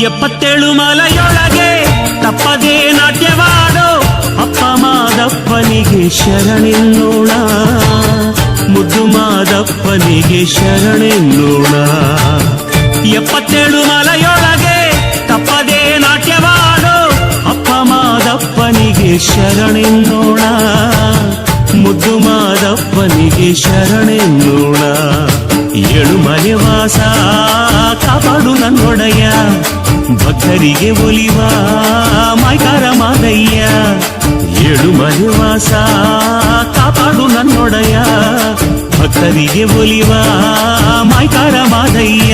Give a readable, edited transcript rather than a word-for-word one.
ಎಪ್ಪತ್ತೇಳು ಮಲೆಯೊಳಗೆ ತಪ್ಪದೇ ನಾಟ್ಯವಾಡೋ ಅಪ್ಪ ಮಾದಪ್ಪನಿಗೆ ಶರಣೆನ್ನೋಣ, ಮುದ್ದು ಮಾದಪ್ಪನಿಗೆ ಶರಣೆನ್ನೋಣ. ಎಪ್ಪತ್ತೇಳು ಮಲೆಯೊಳಗೆ ತಪ್ಪದೇ ನಾಟ್ಯವಾಡೋ ಅಪ್ಪ ಮಾದಪ್ಪನಿಗೆ ಶರಣೆನ್ನೋಣ, ಮುದ್ದು ಮಾದಪ್ಪನಿಗೆ ಶರಣೆನ್ನೋಣ. ಏಳು ಮಲೆವಾಸ ಕಾಪಾಡು ನನ್ನೊಡೆಯ, ಭಕ್ತರಿಗೆ ಒಲಿವ ಮೈಕಾರ ಮಾದಯ್ಯ. ಏಳು ಮಲೆವಾಸ ಕಾಪಾಡು ನನ್ನೊಡೆಯ, ಭಕ್ತರಿಗೆ ಒಲಿವ ಮೈಕಾರ ಮಾದಯ್ಯ.